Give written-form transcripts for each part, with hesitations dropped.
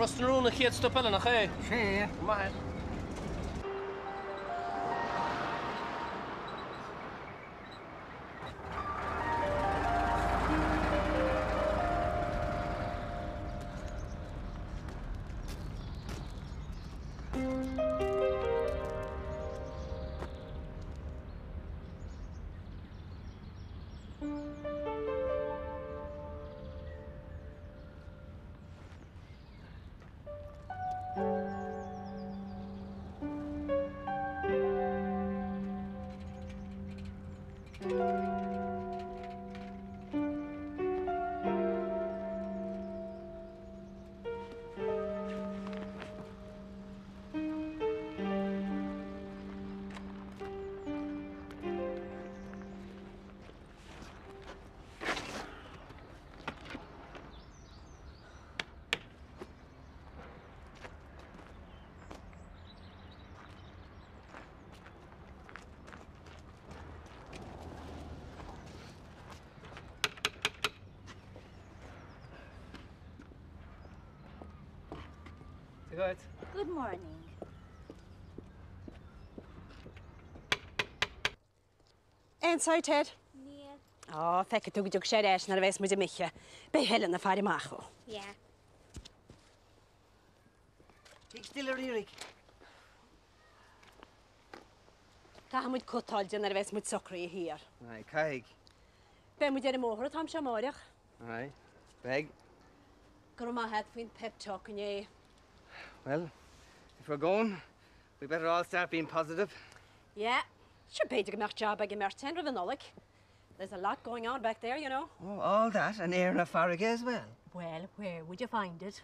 Rustanrúna chéad stopile nach ché. Sé. Maith. Good. Good morning. Inside, Ted. Neil. Oh, fekke tog du skjer æsj når det ves mye mye. Be Helena ferdig macho. Yeah. Tig stille, Ririk. Ta han mot kottalje når det ves mot sokri her. Nei, kaig. Be mot gjøre mohre tam shamariach. Nei, beg. Kan ma het fin pep talk and ye. Well, if we're going, we better all start being positive. Yeah. Sure paid to gemacht job by gemacht tender than Nolik. There's a lot going on back there, you know. Oh, all that and Éireann Farrague as well. Well, where would you find it?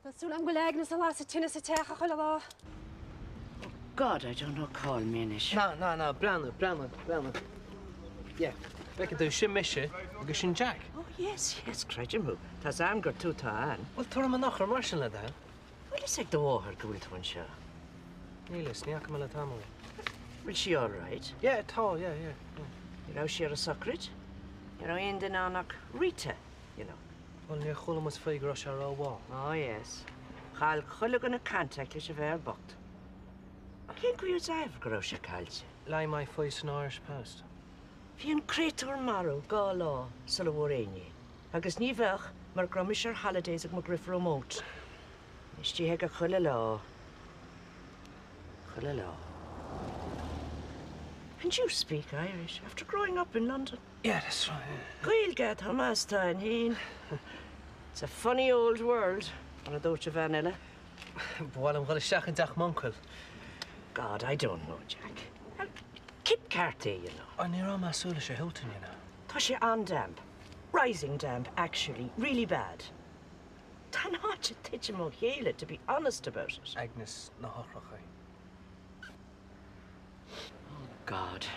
That's so long will Agnes a last tennis a teach a God, I don't know call Minish. No, Branna. Yeah. Beck do sin mise agus sin Jack. Oh, yes, Creigimu. Tas amgur tú tá an. Well, tor man nachar mar sin le da. Well, it's like the water gúil tú an seo. Nílis, ní ac me le tamil. Will she all right? Yeah, tá, yeah. You know, she had a suckrit. You know, in the nanach Rita, you know. Well, ní chula mas fai gros ar á wá. Oh, yes. Chal chula gonna contact leis a ver bocht. Cén gwyd sef gros a calce? Lai mai fai san Irish Post. Fi an creator marw go lá syl o wreni. Agus ni fech mar gromish ar holidays ag magriff remote. Nes ti heg a chula lá. Chula lá. And you speak Irish after growing up in London? Yeah, that's right. Gwyl get Hamasta and heen. It's a funny old world. On a dócha vanilla. Bwal am gwyl siach yn dach monkel. God, I don't know, Jack. Kip Carty, you know. O, ni ram asúla sé Hilton, you know. Tá sé on damp. Rising damp, actually. Really bad. Tá náid a tiite mo chéile, to be honest about it. Agnes na hochrachai. Oh, God.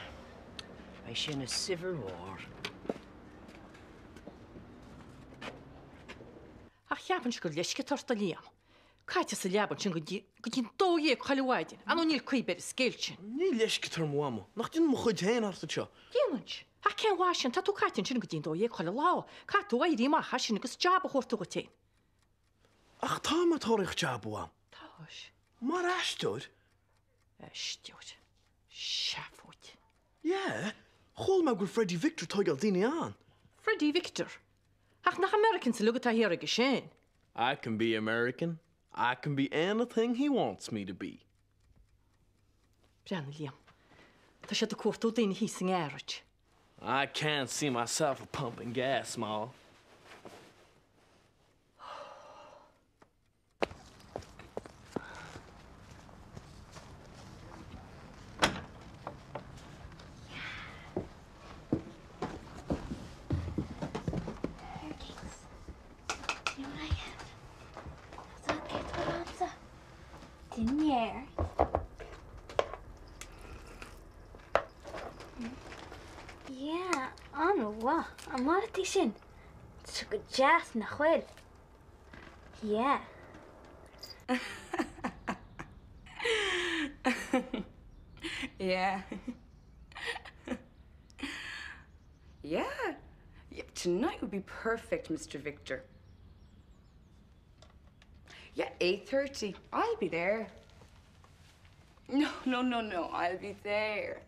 I sin a civil war. Ach, japan go leisce torta liam. Caite sa leaban sin go dín dóé chaáidin. An níl cuiber scéiltin. Ní leisce tar mhamu. Nach dín mo chuid héin harta seo. Dímanint. Ach, cén bhásin, tá tú caitin sin go dín dóé chaile lá. Catú a rí má hasin agus jab a chóirta go téin. Ach tá má tóirich jab am. Táis. Mar astúd? Stiúd. Seafúid. Yeah. Chol me gur Freddie Victor toigal daine an. Freddie Victor. Ach, nach American sa lugad a hir agus sin. I can be American. I can be anything he wants me to be. Brianna liam. Tá sé do cuairtú daine hí san airit. I can't see myself pumping gas, Ma. Dinner. Yeah, an wa. Am mar tí sin. Tu go jazz na chfuil. Yeah. Yeah. Yeah. Yep, tonight would be perfect, Mr. Victor. Yeah, 8:30. I'll be there. No. I'll be there.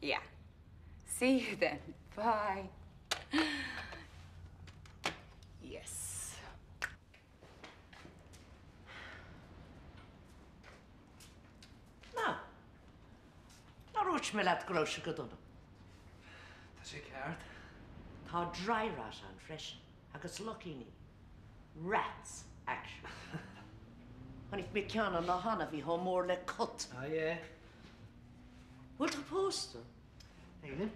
Yeah. See you then. Bye. Yes. Na. Na rúirt me leat gróise go donna. Tá sé ceart. Tá dry rat an freisin, agus lucky ní. Rats, actually. When ik me ceanna na hana bhí ho mór le cut. Ah, yeah. Bhfuil tá pósta? Aileen?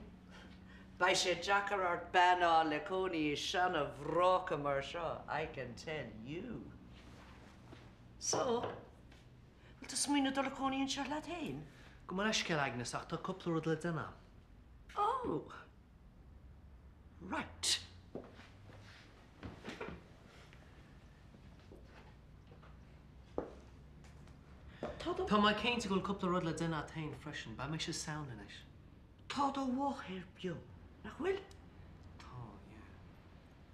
By sé Jackar art banna le cónaí sean a bhráca mar seo, I can tell you. So, bhfuil tá smína do le cónaí an seir le tain? Go mar eisce Agnes ach tá cúpla rud le duna. Oh. Right. Tá mai céinte go cúpla rud le duna tain freisin, ba me sé sound in it. Tá do bhthir bio. Nach bhfuil? Tá, yeah.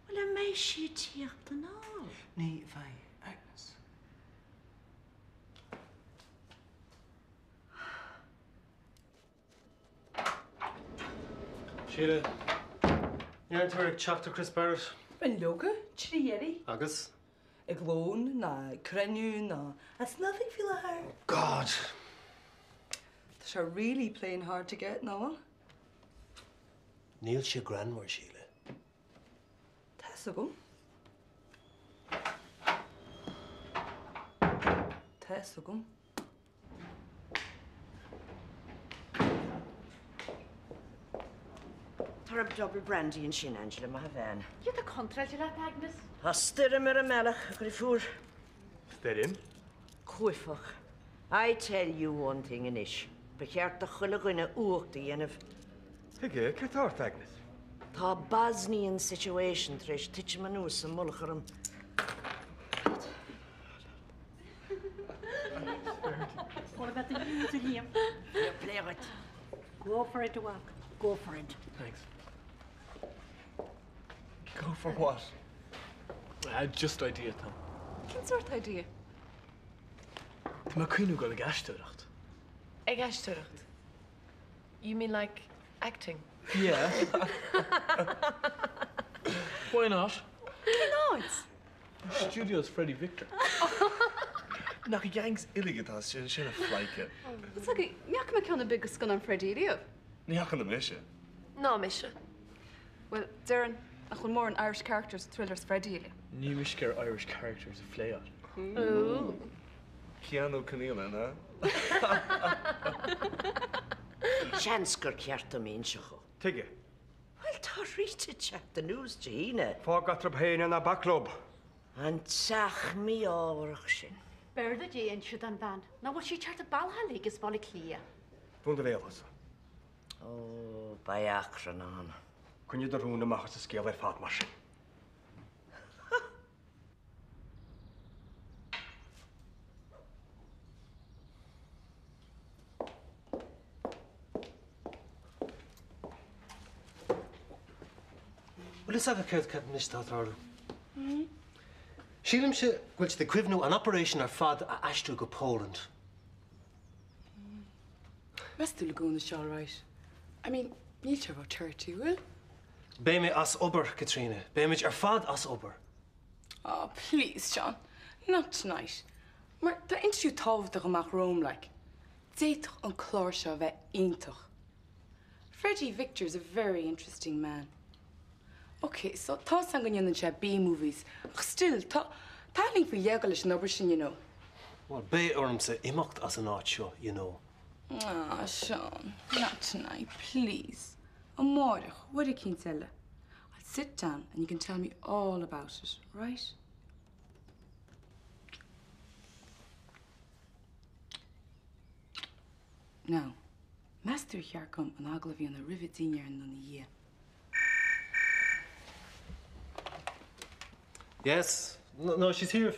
Well, a méis si tíocht an á. Ní bhai, Agnes. Sheila, you're in Turek Chapter Chris Barrett. Ben loge, Chirieri. Agus? Ik woon na Crenu na. It's nothing feel hard. God. They're really playing hard to get now. Neil sé Granmore, Sheila. Tessagum. Tessagum. Tar a double brandy in sin, Angela, ma bhean. You the contract, you Agnes. Tá styrir mar a melach go i fúr. Sterin? Cuifach. I tell you one thing in ish. Becheart a chuile goine uachta dhéanamh. Hige, Catart, Agnes. Tá Bosnian situation treis titch manús sa mulcharum. What about the news, Liam? You play it. Go for it, Walk. Go for it. Thanks. Go for what? Just idea, Tom. What sort of idea? Tá má cuinú go le gaiisteoireacht. Ag aisteoireacht. You mean like acting? Yeah. Why not? Why not? Our studio's Freddie Victor. Nach gangs illigatá sin a fleice. It's like, jak me ceanna big gun an Freddie Leo? Níach an mise. No, Misha. Well, Darren, a chun mór an Irish characters thrillers Freddie. Ní wiscear Irish characters a fléad. Ooh. Keanu Caníla, na? Chans gur ceart am éon secho. Tige. Well, tá rite check the news Gina. Fá gatrab héin in a backlub. An teach mi ábharach sin. Bear the Jane should an ban. Now what she tried to balha league is volley clear. Fún de bhélas. Oh, baiachran an. Cwn i dy rhwn ymach at y sgil i'r ffat mar sin. Well, it's like a cert cat mistá tharlu. Sílim se gwylt the cuivnú an operation ar fad a astru go Poland. Must do go is all right. I mean, you two about 30, will? Béime as ober, Katrina. Béimid ar fad as ober. Oh, please, John. Not tonight. Maar dat interview táf de gemaakt Rome, like. Déitoch an chlár seo bheith iontoch. Freddie Victor's a very interesting man. Okay, so tá san gan an se B-movies. Ach still, tá ling for yeagalish an obershin, you know. Well, bé orm se imacht as an áit seo, you know. Ah, Sean, not tonight, please. Amorach, what do you tell her? I'll sit down and you can tell me all about it, right? Now, Master here come and I'll give you on the rivet in here and on the year. Yes. No, she's here.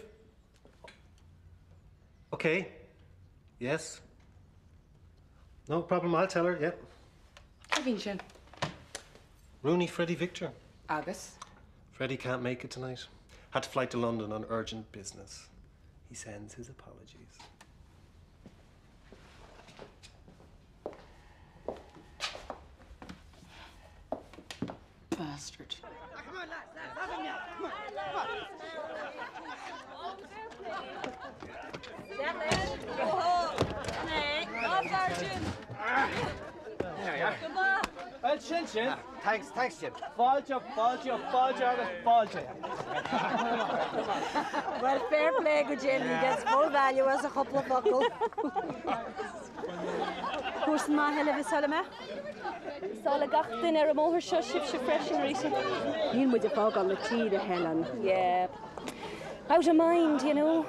Okay. Yes. No problem, I'll tell her, yep. Kevin, Sean. Rooney, Freddie Victor. Agus. Freddie can't make it tonight. Had to fly to London on urgent business. He sends his apologies. Bastard. Come on, lads, have him now. There we are. Well, Shin. Thanks, Jim. Fáilte. Well, fair play, good Jim. He gets full value as a couple of buckle. Who's the man of Salama? Sala gachtin moher ship fresh and recent. You with the fog on the tea, the Helen. Yeah. Out of mind, you know.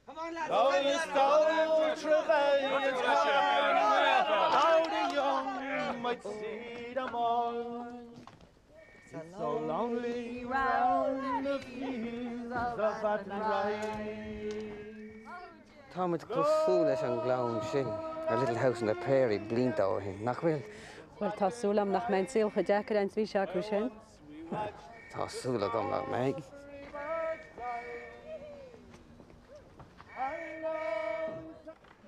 Come on, lads. Oh, you stole Trevelyan's car. How the young might see them all. It's so lonely round the fields of Athenry. Thomas go foolish and glown shin. A little house in the prairie blinked over him. Nachwil. Well, tá súlam nach mein síl go deacar an sví seacu sin. Tá súla gom nach meg.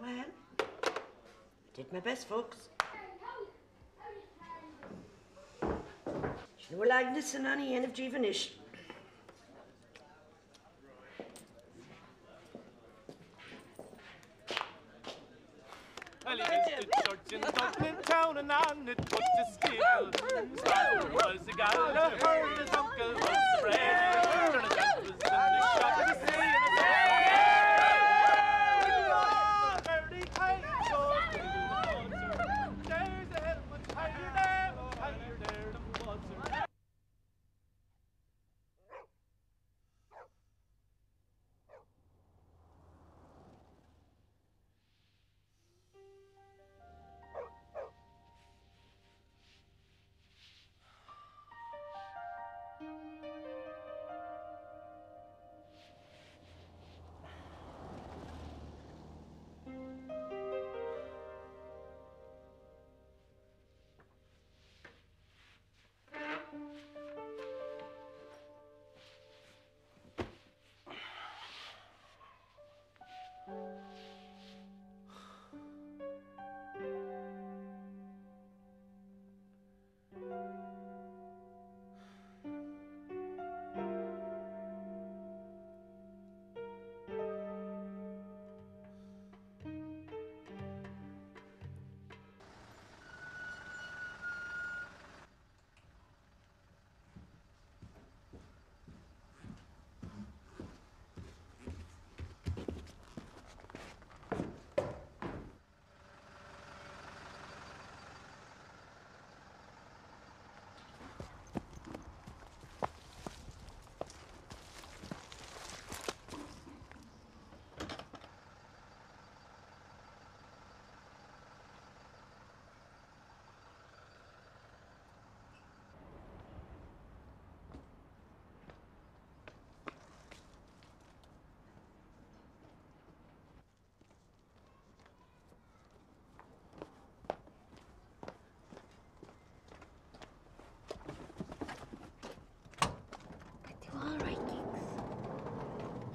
Well, did my best, folks. Nu lag nissen an I en of Jeevenish. Well, he stood church in Dublin town and on it put to skill. Starter was a gal, heard his uncle was afraid. Turn his head was in the shop of the sea and a very tight, so there's a head much higher there than water.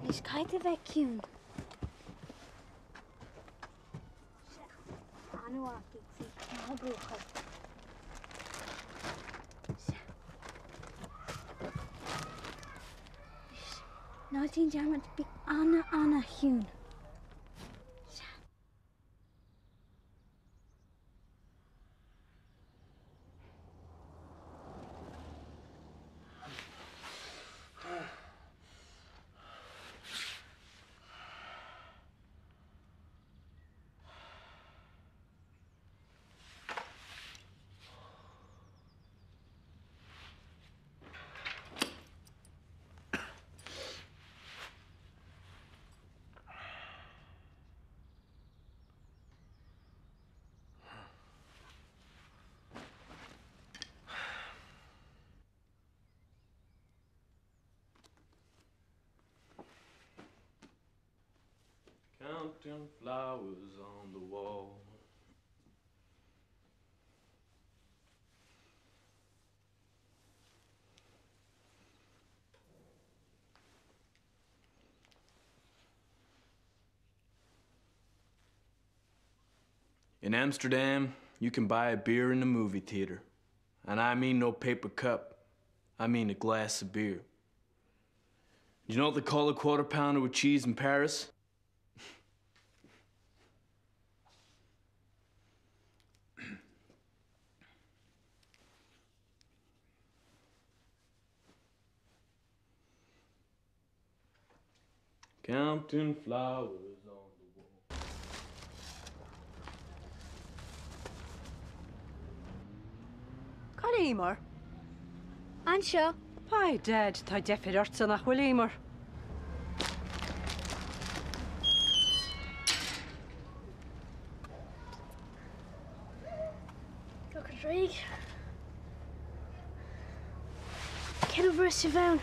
Is kind of a cute. Anu akiksi, no bruha. Nothing German to be Anna Hune. Counting flowers on the wall. In Amsterdam, you can buy a beer in the movie theater. And I mean no paper cup. I mean a glass of beer. Do you know what they call a quarter pounder with cheese in Paris? Counting flowers on the wall. Carímar. Anseo. Pai dead, tá defid orta nach Williamar. Look at Rig. Get over Sivan.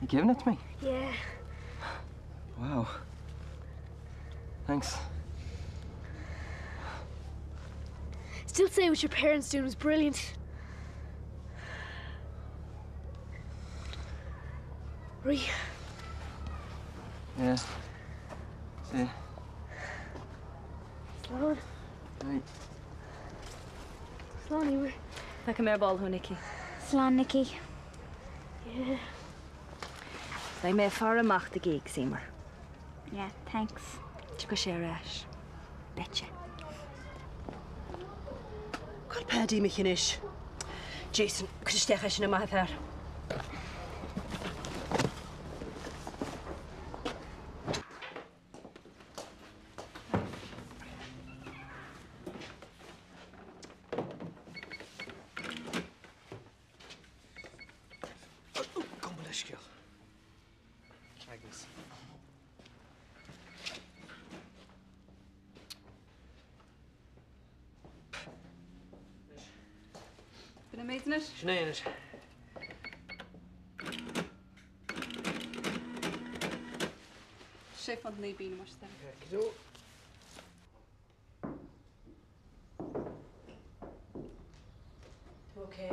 You giving it to me? Yeah. Wow. Thanks. Still say what your parents doing was brilliant. Rig. Yeah. See. Sloan. Right. Sloan, you were. Like a mere ball, Nicky. Sloan, Nicky. Yeah. They may far amach the gig, Seymour. Yeah, thanks. Tu go share ash. Betcha. Call Paddy McInish. Jason, could you stay in my affair? Kom maar, Leschkel. Agnes. Been amazing it? Sinead. Chef on the bean much then. Okay.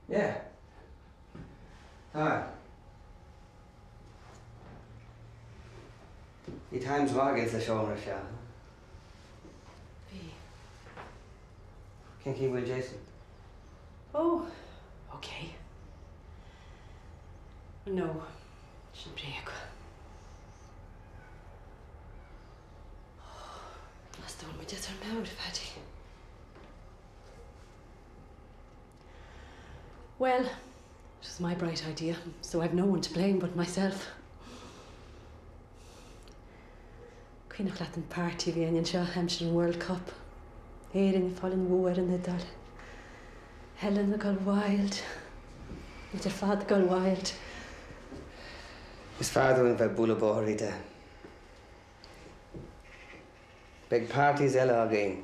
Yeah. Hi. The times Morgan's the show, Michelle. Can keep with Jason. Oh, okay. No, shouldn't be a That's the one we did her mouth, Paddy. Well, it was my bright idea, so I've no one to blame but myself. Queen of Latin party the Onion Shaw Hampshire World Cup. Éireann fallen war in the dal. Helen got wild. With her father got wild. His father went by Bullabori. Big parties all again.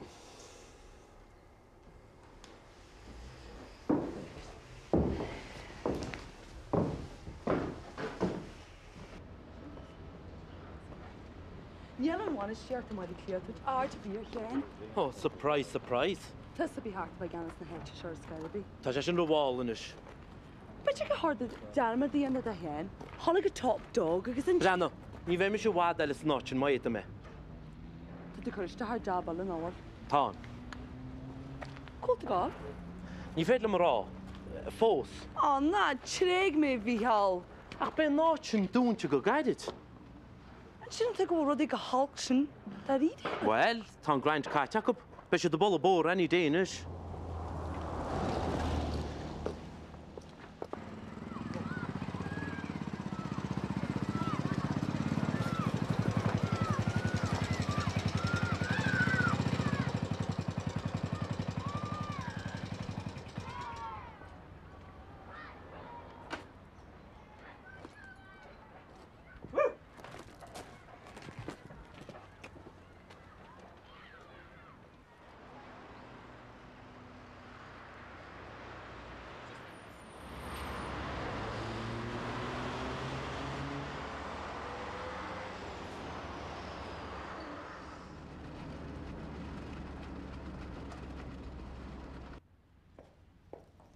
Nielen one is shared to my clear that are to be again. Oh, surprise, surprise. This will be hard by Gannis na hen to share Skylarby. Tá sé sin do bháil inis. But you can heard the jam at the end of the hen. Holly a top dog because in Rano, ní bheith me se bhád eile snot in maiad me. the courage to her job all in all. Tá. Cool to go. Ní féad le mar rá. Fós. Oh, na treg me vihal. Ach ben náit sin dúnte go gaiid. And she don't think we're ready to halkson. That eat. Well, tá grind catch up. Be se do bol bór any day inis.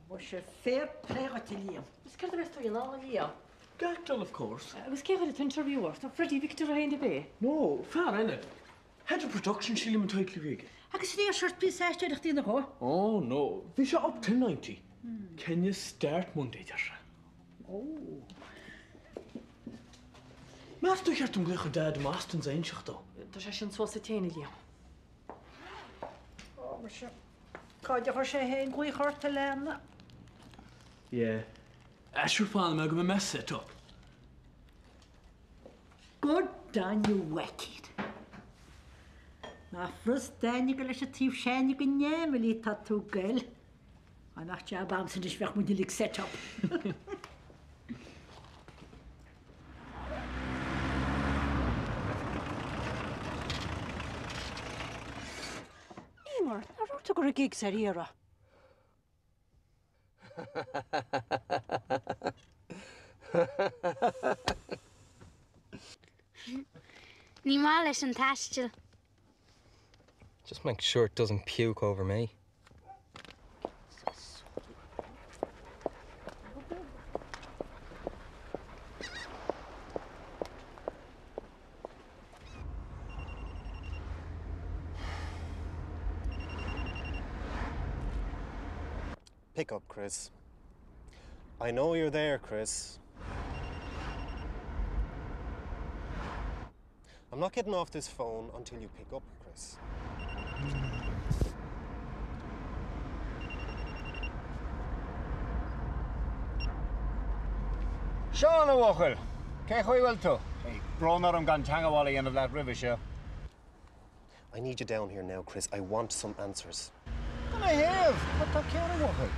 Was je fair play at Liam. Is ceir bheith tú lá Liam? Gachdal, of course. Agus céir an interviewer, tá Freddie Victor a hain de bé. No, fair innit. Head of production sílim an toitli vig. Agus ní shirt bí séisteach tína go. Oh no, vi sé up to 90. Can you start Monday there? Oh. Mas tú cheart glucha dad Maston einseach do. Tá sé sin suas a téine Liam. Oh, was je. Cáide go sé hén gui chorta lena. Yeah. Asher fan me go me mess set up. Good dan you wicked. Na frus daine go leis a tíf séine go némelí tá tú gail. A nach te bamsan is bheith mu lig set up. Ímar, na rúta go a gig sa ríra. Ní má leis an taistil. Just make sure it doesn't puke over me. Pick up, Chris. I know you're there, Chris. I'm not getting off this phone until you pick up, Chris. Sean O'Wachel, Ke Hoywelto. Hey, Broner am gan Tangawali end of that river show. I need you down here now, Chris. I want some answers. Can I have? What the care O'Wachel?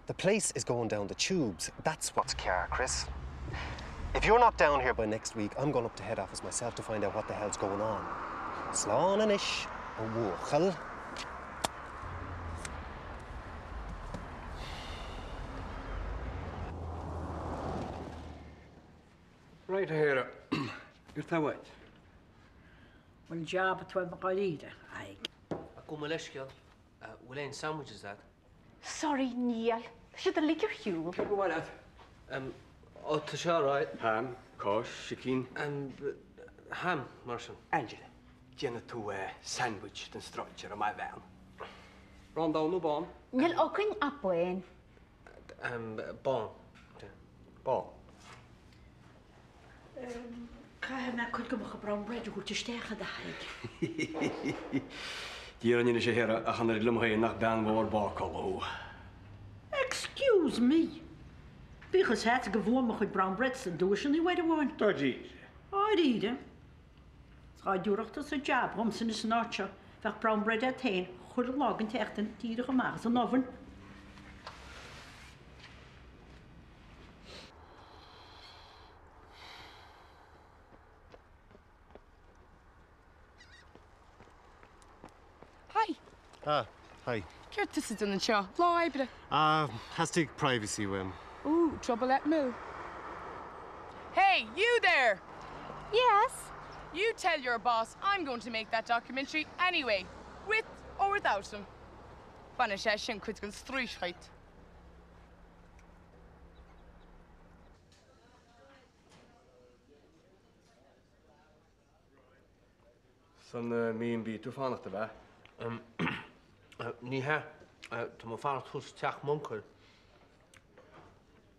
The place is going down the tubes. That's what's care, Chris. If you're not down here by next week, I'm going up to head office myself to find out what the hell's going on. Slán an ish, O'Wachel. Right here. You're that way. Well, job at 12 o'clock. Aye. Go Maleshka. Will any sandwiches that? Sorry, Neil. Should the liquor Hugh? Go on that. Oh, it's all right. Ham, kosh, chicken. Ham, Marshall. Angela, Jenna to a sandwich den structure of my van. Run down the bone. Níl ocain a buin. Bon. Bon. Cael na could go a brown bread who to stech at the hike. You're in here a hundred lumhay nach ban war barcolo. Excuse me. Because had to go warm with brown breads and do it anyway the one. Dodgy. I read it. I do it as a job. Once in this notcher. That brown bread at 10. Good log and techt and tea the mass and oven. Hi. Hi. Curtis is in the show. Fly, but. Has to privacy when. Ooh, trouble at Moo. Hey, you there! Yes? You tell your boss I'm going to make that documentary anyway, with or without him. Banishesh and Quizgul Struischheit. Son me and be too fond of the back. Ní ha. Tá má fara tús teach muncail.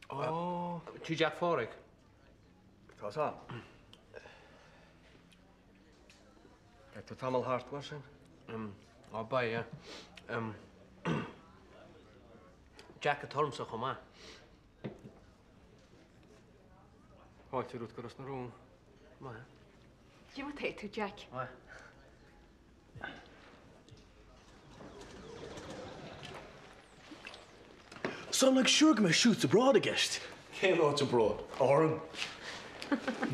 Oh. Tí Jack Forig. Tás á. To Tamil Hart washing? I'll buy, yeah. Jack at home, so come on. What you root in the room? What? You would take to Jack. What? Son like sure me shoots abroad against. Came out abroad. Oren.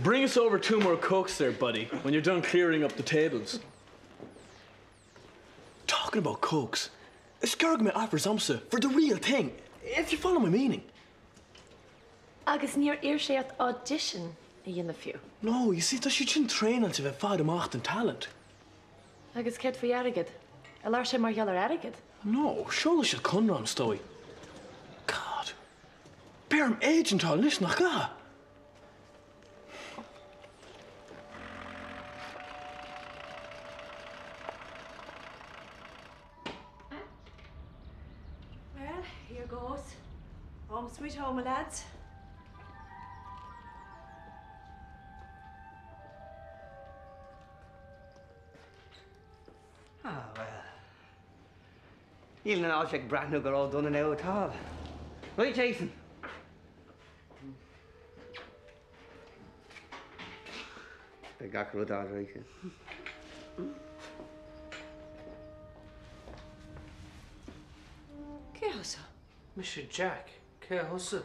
Bring us over 2 more cokes there, buddy, when you're done clearing up the tables. Talking about cokes, Scarg me offers Amsa for the real thing, if you follow my meaning. Agus near sé at audition a dhéanamh fiú. No, you see, that she didn't train until they fad amacht and talent. Agus céad faoi airgid. A lár sé mar gheallar airgid. No, surely she'll come on, Stowy. Arm agent all nis nach ga. Well, here goes. Home sweet home, my lads. Ah, well. Even an object brand new got all done and out at all. Right, Jason? They got rid of right. ¿Qué cosa? Mr. Jack, ¿qué cosa?